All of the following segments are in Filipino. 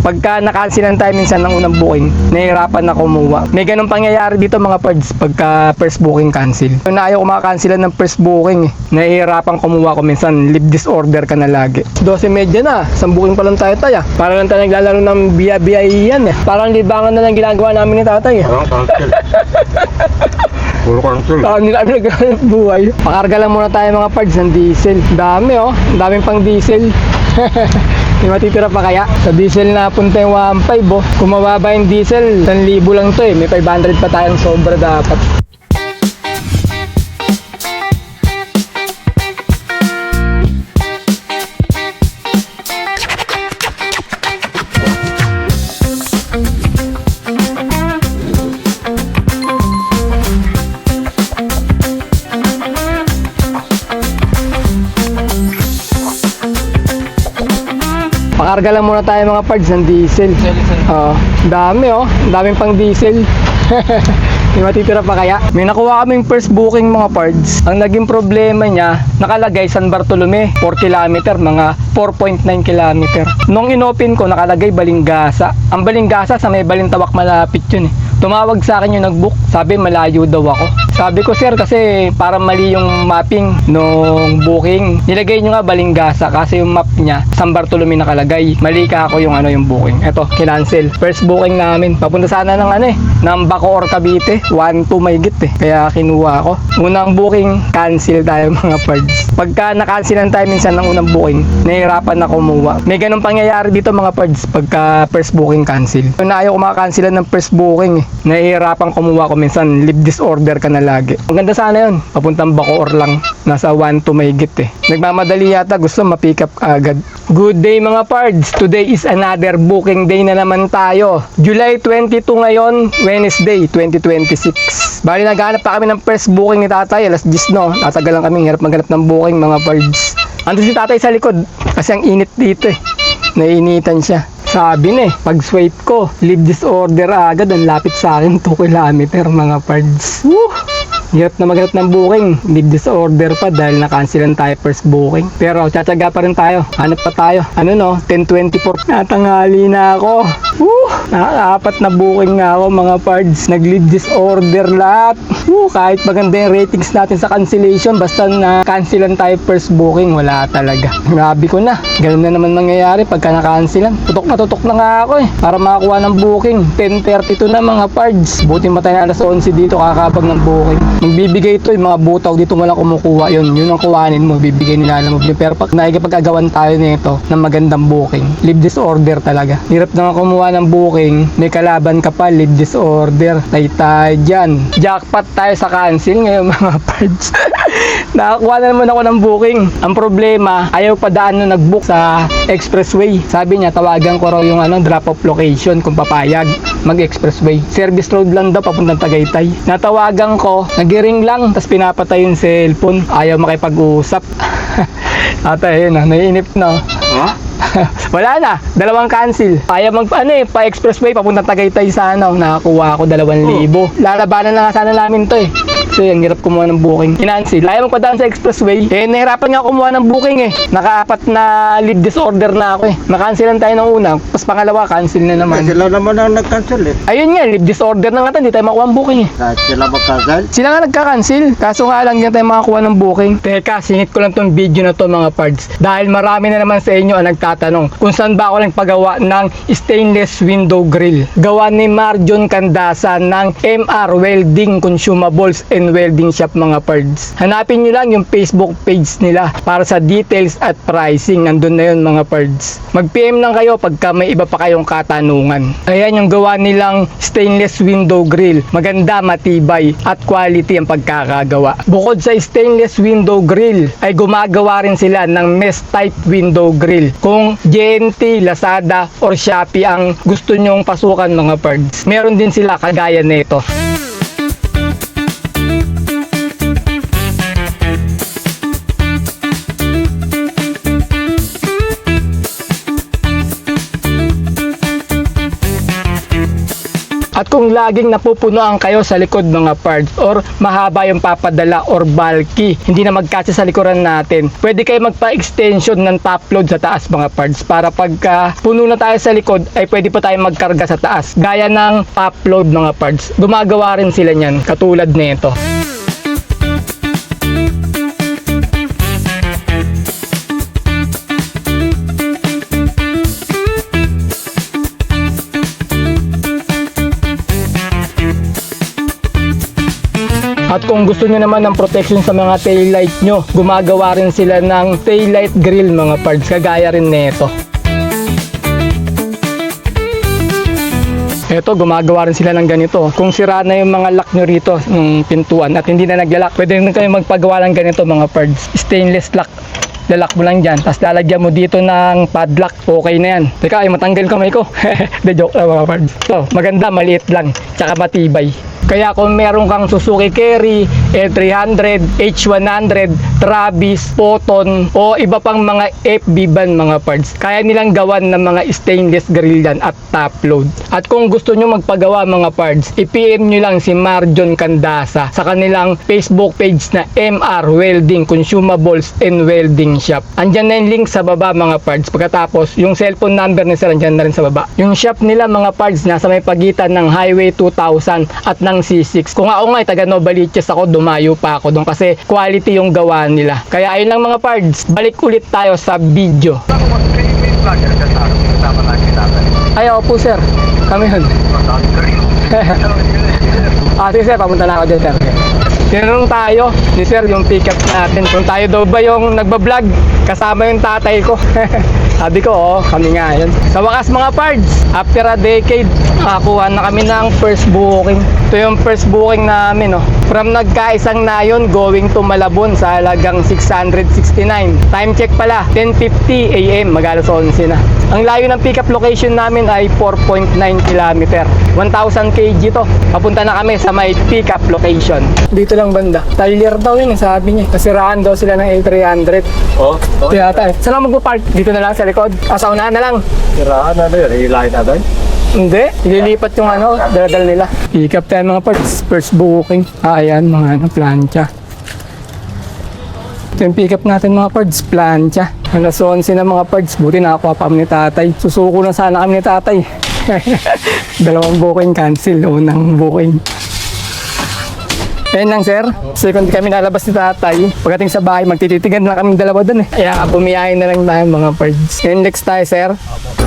Pagka nakansilan tayo minsan ng unang booking, nahihirapan na kumuha. May ganun pangyayari dito mga pards pagka first booking cancel. Na ayaw kumakansilan ng first booking, nahihirapan kumuha ko minsan, leave disorder ka na lagi. 12:30 na, isang booking pa lang tayo tayo. Para lang tayo naglalaro ng biya-biya yan eh. Parang libangan na lang ginagawa namin ni tatay eh. Cancel. Puro cancel. Saan nila kami nagkakalap buhay. Pakarga lang muna tayo mga parts ng diesel. Dami oh, daming pang diesel. May matitira pa kaya? Sa diesel na punta yung 1.5 oh. Kung mababa yung diesel, 1,000 lang to eh. May 500 pa tayong sobra dapat. Pakarga lang muna tayo mga parts ng diesel. Dami oh, daming pang diesel. May matitira pa kaya? May nakuha kaming first booking mga parts. Ang naging problema niya, nakalagay San Bartolome, 4 km, mga 4.9 km. Nung inopen ko, nakalagay Balingasa. Ang Balingasa sa may Balintawak malapit yun eh. Tumawag sa akin yung nag-book, sabi malayo daw ako. Sabi ko sir kasi parang mali yung mapping nung booking. Nilagay nyo nga Balingasa kasi yung map niya San Bartolome nakalagay. Mali ka ako yung yung booking. Eto, kinancel. First booking namin. Papunta sana ng ng Bacoor Cavite. 1-2 may git eh. Kaya kinuha ako. Unang booking, cancel tayo mga pards. Pagka nakansilan tayo minsan ng unang booking, nahihirapan na kumuha. May ganun pangyayari dito mga pards pagka first booking cancel. Na ayaw kumakansilan ng first booking eh. Nahihirapan kumuha ko minsan, leave disorder ka na lagi. Ang ganda sana yun, papuntang Bacoor lang. Nasa 1-2 may git eh. Nagmamadali yata, gusto ma-pick up agad. Good day mga pards. Today is another booking day na naman tayo. July 22 ngayon, Wednesday 2026. Bali naghanap pa kami ng first booking ni tatay. Alas 10 no, tatagal lang kami hirap maghanap ng booking mga pards. Ando si tatay sa likod kasi ang init dito eh. Naiinitan siya. Sabi na eh, pag swipe ko, leave disorder agad, ang lapit sa akin 2 km mga pards. Woo! Hirap na maghanap ng booking, leave disorder pa dahil na-cancelan tayo first booking. Pero tsatsaga pa rin tayo, hanap pa tayo. 10:24, natanghali na ako. Woo! Nakaapat na booking nga ako mga pards, nag-leave disorder lahat. Woo! Kahit maganda yung ratings natin sa cancellation, basta na-cancelan tayo first booking, wala talaga. Grabe ko na, ganun na naman mangyayari pagka na-cancelan. Tutok na nga ako eh, para makakuha ng booking. 10:32 na mga pards, buti matay na alas 11 dito kakapag ng booking. Magbibigay ito yung mga butaw dito walang kumukuha yun ang kuhanin mo, bibigay nila alam mo. Pero pag nakikipag-agawan tayo nito ng magandang booking, leave disorder talaga. Hirap na nga kumuha ng booking, may kalaban ka pa, leave disorder. Tay dyan, jackpot tayo sa cancel ngayon mga pards. Nakakuha na naman ako ng booking. Ang problema, ayaw pa daan na nag-book sa expressway. Sabi niya, tawagan ko raw yung drop-off location kung papayag mag-expressway. Service road lang daw papuntang Tagaytay. Natawagan ko, nag-ring lang, tapos pinapatay yung cellphone. Ayaw makipag-usap. Atay, naiinip na. Ha? Wala na, 2 cancel. Ayaw pa expressway papuntang Tagaytay sana. Nakakuha ako 2,000. Lalabanan na nga sana namin to eh. Kasi ang hirap kumuha ng booking. Kinancel. Ayaw magpadaan sa expressway. Nahirapan nga kumuha ng booking eh. Naka-4 na leave disorder na ako eh. Nakancelan tayo ng una, tapos pangalawa, cancel na naman. Sila naman ang nag-cancel eh. Ayun nga, leave disorder na nga tayo. Hindi tayo makuha ng booking eh. Kahit sila mag-cancel? Sila nga nagka-cancel. Kaso nga lang hindi tayo makakuha ng booking. Teka, singit ko lang tong video na to mga pards. Dahil marami na naman sa inyo ang nagtatanong kung saan ba ako nagpagawa ng stainless window grill. Gawa ni Marjon Candasa ng MR Welding Consumables and Welding Shop mga pards. Hanapin nyo lang yung Facebook page nila para sa details at pricing. Nandun na yun mga pards. Mag-PM lang kayo pagka may iba pa kayong katanungan. Ayan yung gawa nilang stainless window grill. Maganda, matibay at quality ang pagkakagawa. Bukod sa stainless window grill ay gumagawa rin sila ng mesh type window grill. Kung JNT, Lazada or Shopee ang gusto nyong pasukan mga pards, meron din sila kagaya nito. At kung laging napupunuan kayo sa likod mga pards or mahaba yung papadala or bulky, hindi na magkasya sa likuran natin, pwede kayo magpa-extension ng top load sa taas mga pards para pagka puno na tayo sa likod ay pwede pa tayo magkarga sa taas. Gaya ng top load mga pards. Gumagawa rin sila niyan katulad nito. At kung gusto nyo naman ng protection sa mga taillight nyo, gumagawa rin sila ng taillight grill mga pards, kagaya rin nito. Ito, gumagawa rin sila ng ganito. Kung sira na yung mga lock nyo rito, ng pintuan at hindi na naglalak, pwede rin kayo magpagawa ng ganito mga pards. Stainless lock. Lalak mo lang dyan, tapos lalagyan mo dito ng padlock, okay na yan. Teka, ay matanggal yung kamay ko. De joke lang mga pards. So, maganda, maliit lang, tsaka matibay. Kaya kung meron kang Suzuki Carry, E300, H100, Travis, Photon, o iba pang mga FB van mga parts, kaya nilang gawan ng mga stainless grill yan at top load. At kung gusto nyo magpagawa mga parts, i-PM nyo lang si Marjon Candasa sa kanilang Facebook page na MR Welding Consumables and Welding Shop. Andyan na yung link sa baba mga parts. Pagkatapos, yung cellphone number ni sir andyan na rin sa baba. Yung shop nila mga parts nasa may pagitan ng Highway 2000 at ng C6. Kung ako nga taga Novaliches ako, dumayo pa ako doon kasi quality yung gawa nila. Kaya ayun lang mga parts, balik ulit tayo sa video. Ay, opo sir, kami yun. Sige sir, papunta na ako dyan sir. Tinanong tayo ni sir yung pickup natin kung tayo daw ba yung nagbablog kasama yung tatay ko. Sabi ko, oo, kami nga yun. Sa wakas mga pards, after a decade, nakakuha na kami ng first booking. Ito yung first booking namin, no. From Nagkaisang Nayon, going to Malabon sa halagang 669. Time check pala, 10:50 AM, mag-alas 11 na. Ang layo ng pickup location namin ay 4.9 km. 1,000 kg to. Papunta na kami sa may pickup location. Dito lang banda. Tyler daw yun, sabi niya. Kasiraan daw sila ng A300. Oh, Ito yata eh. Saan ako magpa-park? Dito na lang sa likod. Sa unahan na lang. siraan na doon. Ilahin na doon. Hindi. Ililipat yung daladal nila. Pick up tayo mga parts. First booking. Ayan, mga plancha. Ito yung pick up natin mga parts. Plancha. Alas 11 na mga parts. Buti nakakuha pa kami ni tatay. Susuko na sana kami ni tatay. Dalawang booking cancel. Unang booking. Ayan lang sir, second kami nalabas ni tatay. Pagdating sa bahay, magtititigan na kami dalawa dun eh. Kaya bumiyahin na lang tayo mga parts. And next tayo sir,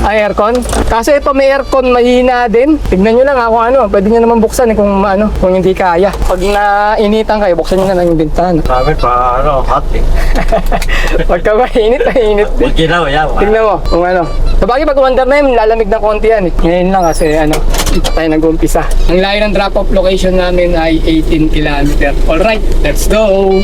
aircon. Kaso ito may aircon, mahina din. Tignan nyo lang kung ano, pwede nyo naman buksan eh kung hindi kaya. Pag nainitan kayo, buksan nyo na lang yung bintana. Sabi pa, hot eh. Pagka mainit, mainit din. Huwag ginaw, yan. Tignan mo kung ano. Sabagay pag umandar na yun, lalamig na konti yan eh. Ngayon lang kasi dito tayo nag-umpisa. Ang layo ng drop-off location namin ay 18 km. Alright, let's go!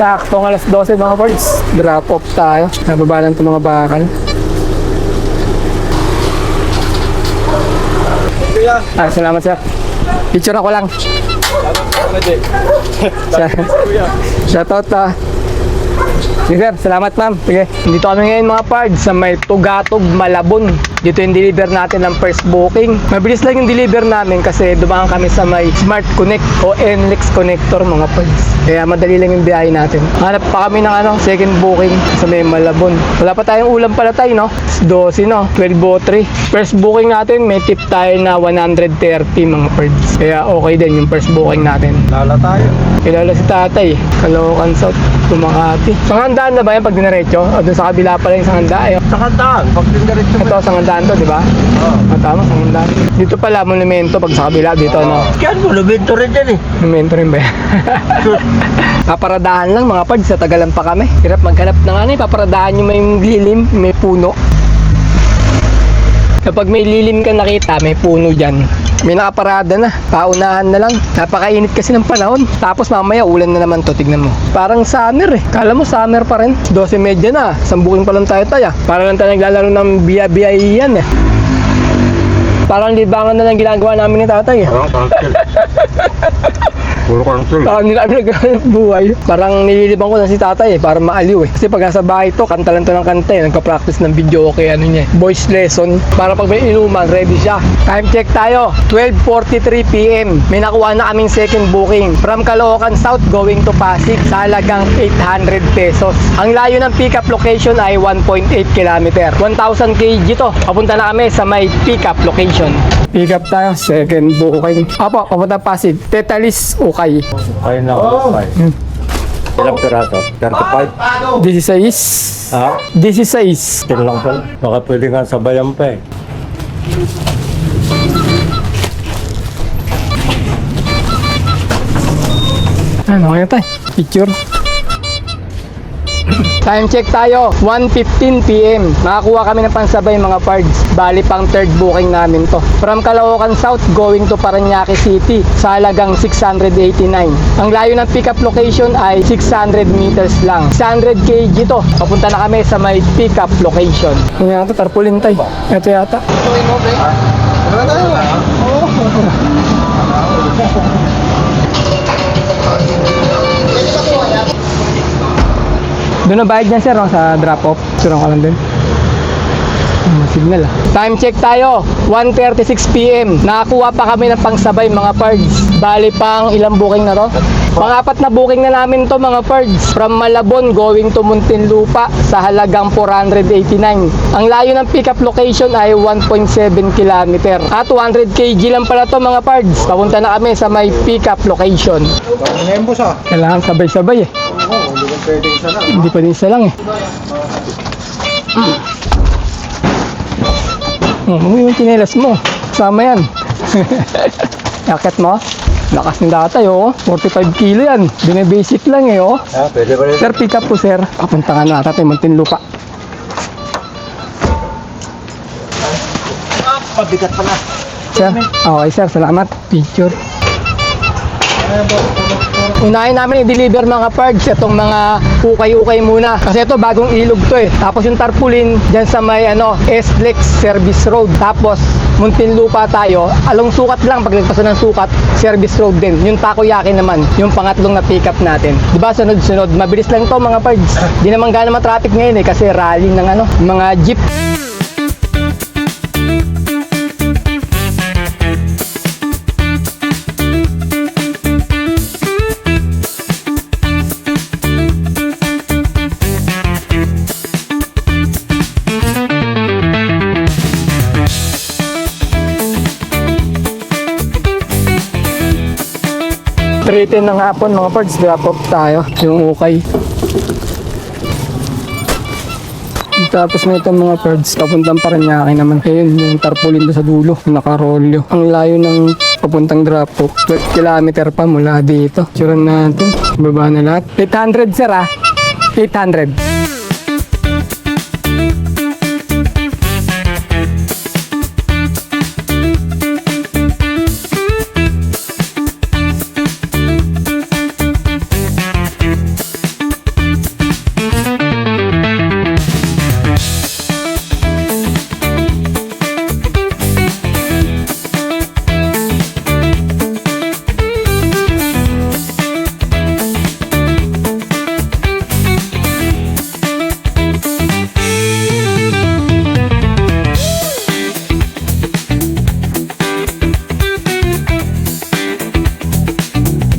Saktong alas 12 mga parts. Drop off tayo. Nababa lang itong mga bakal. Salamat sir. Picture ako lang. Shoutout ta. Sige sir, salamat ma'am. Sige, dito kami ngayon mga parts sa may Tugatog, Malabon. Dito yung deliver natin ng first booking. Mabilis lang yung deliver namin kasi dumaan kami sa may Smart Connect o NLEX connector mga parts. Kaya madali lang yung biyahe natin. Hanap pa kami ng second booking sa may Malabon. Wala pa tayong ulam pala tayo, no? 12, no? 12:03. First booking natin, may tip tayo na 130 mga parts. Kaya okay din yung first booking natin. Lala tayo. Kilala si tatay, Caloocan South, Makati. Sangandaan na ba yan pag dinaretso? O dun sa kabila pala yung Sangandaan? Sakandaan. Pag pindaritso mo. Ito, Sangandaan to, di ba? Oo. Tama, Sangandaan. Dito pala, monumento pag sa kabila, dito Yan mo, lumento rin dyan eh. Monumento rin ba yan? Paparadahan lang mga pards, sa Tagalan pa kami. Hirap maghanap ng paparadahan yung may lilim, may puno. Kapag may lilim ka nakita, may puno dyan. May nakaparada na. Paunahan na lang. Napakainit kasi ng panahon. Tapos mamaya ulan na naman to. Tignan mo. Parang summer eh. Kala mo summer pa rin. 12:30 na. Sambukin pa lang tayo tayo. Para lang tayo naglalaro ng biya-biya yan eh. Parang libangan na lang ginagawa namin ni tatay eh. Parang cancel. Puro cancel. Parang nila kami nagkaroon buhay. Parang nililibang ko na si tatay eh, para maaliw eh. Kasi pag nasa bahay to, kanta lang to ng kanta eh. Nagka-practice ng video okay, ano niya eh. Voice lesson. Para pag may inuman, ready siya. Time check tayo. 12:43 PM. May nakuha na kaming second booking. From Caloocan South going to Pasig sa halagang 800 pesos. Ang layo ng pick-up location ay 1.8 km. 1,000 kg to. Papunta na kami sa may pick-up location. Pick up tayo, second booking. Apo, papunta Pasig. Tetalis, ukay. Ay na ako. Ilang piraso? 35? 16. Ha? 16. Tin lang pala. Baka pwede nga sabayan pa eh. Ano kaya tayo? Picture. Time check tayo, 1:15 PM. Nakakuha kami ng pansabay mga parts. Bali pang third booking namin to. From Caloocan South going to Parañaque City sa halagang 689. Ang layo ng pickup location ay 600 meters lang. 600 kg to. Papunta na kami sa may pickup location. Ano yata, tarpaulin tayo. Ito yata. Doon na bayad niya sir, no? Sa drop-off. Surang ka lang din. Signal ah. Time check tayo, 1:36 PM. Nakakuha pa kami ng pangsabay mga pards. Bali pang ilang booking na to? Pang-apat na booking na namin to mga pards. From Malabon going to Muntinlupa sa halagang 489. Ang layo ng pickup location ay 1.7 km. At 200 kg lang pala to mga pards. Papunta na kami sa may pickup location. Kailangan sabay-sabay eh. Hindi pa din isa lang eh. Yung chinelas mo. Sama yan. Yakit mo. Lakas ng datay oh. 45 kilo yan. Bine-basic lang eh oh. Ah, pwede ba rin? Sir, pick up po sir. Papunta nga na tayo Muntinlupa. Pabigat pala. Sir, okay sir. Salamat. Picture. Unahin namin i-deliver mga parts itong mga ukay-ukay muna kasi ito bagong ilog to eh. Tapos yung tarpaulin dyan sa may S-Lex Service Road. Tapos Muntinlupa tayo, along sukat lang, paglagpasan ng sukat, Service Road din. Yung Takoyaki naman, yung pangatlong na pick up natin. Diba sunod-sunod, mabilis lang to mga parts. Di naman gana ma-traffic ngayon eh kasi rally ng mga jeep. Treated ng hapon mga parts, drop off tayo yung ukay. Tapos na itong mga parts, papuntang Parañaque naman. Ayun, yung tarpaulin doon sa dulo, nakarolyo. Ang layo ng papuntang drop off, 12 km pa mula dito. Suran natin, baba na lahat. 800 sir ah, 800.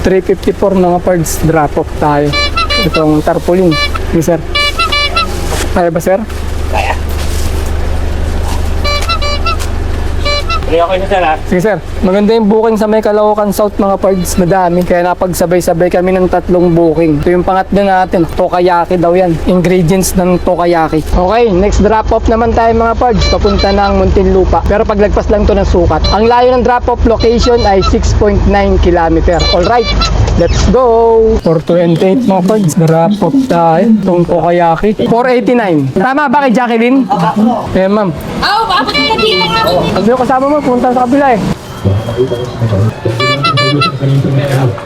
$354 mga parts, drop off tayo. Itong tarpaulin. Yes, sir. Kaya ba sir? Kaya. Okay na sir ha? Sige sir. Maganda yung booking sa may Caloocan South mga parts. Madami. Kaya napagsabay-sabay kami ng 3 booking. Ito yung pangatlo natin. Tokayaki daw yan. Ingredients ng tokayaki. Okay, next drop off naman tayo mga parts. Papunta ng Muntinlupa. Pero paglagpas lang to ng sukat. Ang layo ng drop off location ay 6.9 km. Alright, let's go! 428 mga parts. Drop off tayo. Itong tokayaki. 489. Tama ba kay Jacqueline? Eh ma'am. Oh, bakit ka dito nga? Sabi ko kasama mo, punta sa kabila eh.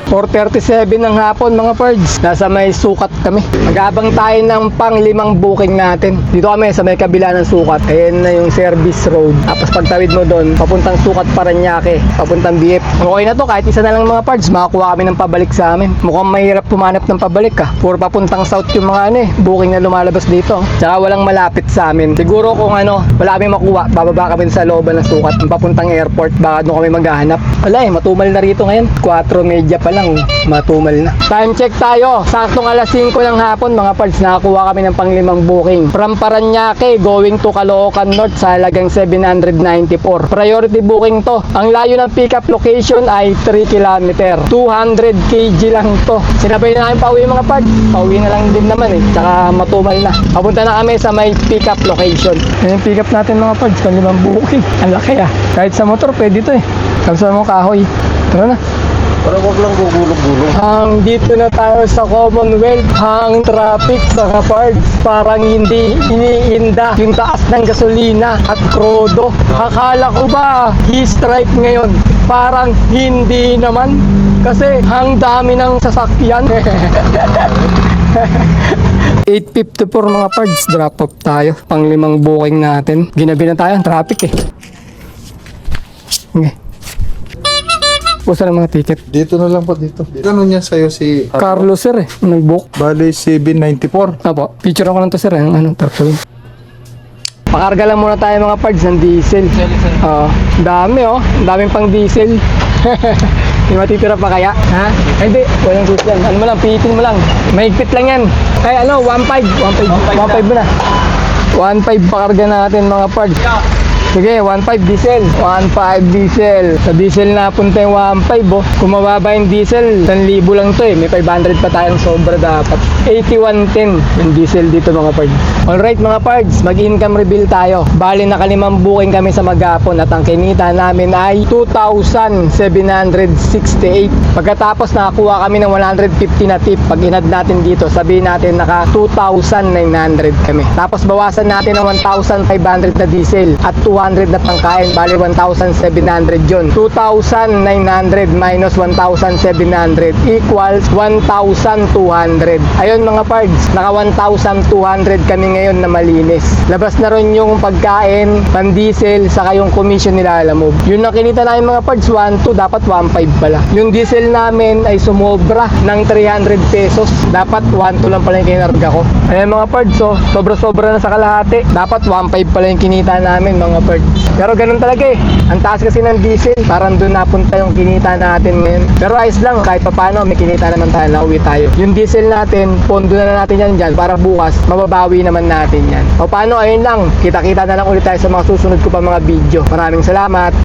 4:37 ng hapon mga pards. Nasa may sukat kami. Mag-aabang tayo ng pang-5 booking natin. Dito kami sa may kabila ng sukat. Ayan na yung service road. Tapos pagtawid mo doon, papuntang sukat Paranaque, papuntang BF. Okay na to, kahit isa na lang mga pards, makakuha kami ng pabalik sa amin. Mukhang mahirap pumanap ng pabalik Puro papuntang south yung mga booking na lumalabas dito. Tsaka walang malapit sa amin. Siguro kung wala kami makuha, bababa kami sa looban ng sukat, papuntang airport, baka doon kami maghahanap. Wala matumal na rito ngayon. 4:30 pa lang, matumal na. Time check tayo. Saktong alas 5 ng hapon mga pards, nakakuha kami ng pang-5 booking. From Paranaque, going to Caloocan North sa halagang 794. Priority booking to. Ang layo ng pick-up location ay 3 km. 200 kg lang to. Sinabay na namin pauwi mga pards. Pauwi na lang din naman Tsaka matumal na. Papunta na kami sa may pick-up location. Yan yung pick-up natin mga pards, pang-5 booking. Ang laki Kahit sa motor, pwede to Kamsa mo kahoy. Tara na. Pero wag lang gugulong-gulong. Dito na tayo sa Commonwealth. Ang traffic sa pards, parang hindi iniinda yung taas ng gasolina at krodo. Akala ko ba i-strike ngayon? Parang hindi naman. Kasi ang dami ng sasakyan. 8:54 mga pards, drop off tayo. Pang-5 booking natin. Ginabi na tayo ang traffic Okay. Pusa ng mga ticket. Dito na lang po dito. Gano'n niya sa'yo si Carlos sir nag-book. Bali 794. Apo, picture ko lang to sir tarpaulin. Pakarga lang muna tayo mga parts ng diesel. Dami daming pang diesel. Hindi matitira pa kaya? Ha? Hindi, walang gusto yan. Ano mo lang, pihitin mo lang. Mahigpit lang yan. Kaya 1.5 mo na. 1.5 pakarga natin mga parts. Sige, 1.5 diesel. 1.5 diesel. Sa diesel na punta yung 1.5 Kung mababa yung diesel, 1,000 lang to May 500 pa tayong sobra dapat. 8110 yung diesel dito mga pards. Alright mga pards, mag-income reveal tayo. Bali naka-5 booking kami sa maghapon at ang kinita namin ay 2,768. Pagkatapos nakakuha kami ng 150 na tip. Pag inad natin dito, sabihin natin naka 2,900 kami. Tapos bawasan natin ng 1,500 na diesel at 200 na pangkain, bali 1,700 yun. 2,900 minus 1,700 equals 1,200. Ayun mga pards, naka 1,200 kami ngayon na malinis. Labas na rin yung pagkain, pan-diesel, saka yung commission nila alam mo. Yun na kinita namin mga pards, 1,2, dapat 1,5 pala. Yung diesel namin ay sumobra ng 300 pesos. Dapat 1,2 lang pala yung kinarga ko. Ayun mga pards, sobra-sobra na sa kalahati. Dapat 1,5 pala yung kinita namin mga pards. Pero ganun talaga Ang taas kasi ng diesel, parang doon napunta yung kinita natin ngayon. Pero ayos lang, kahit pa paano, may kinita naman tayo, nauwi tayo. Yung diesel natin, pondo na natin yan dyan, para bukas, mababawi naman natin yan. O paano, ayun lang, kita-kita na lang ulit tayo sa mga susunod ko pa mga video. Maraming salamat!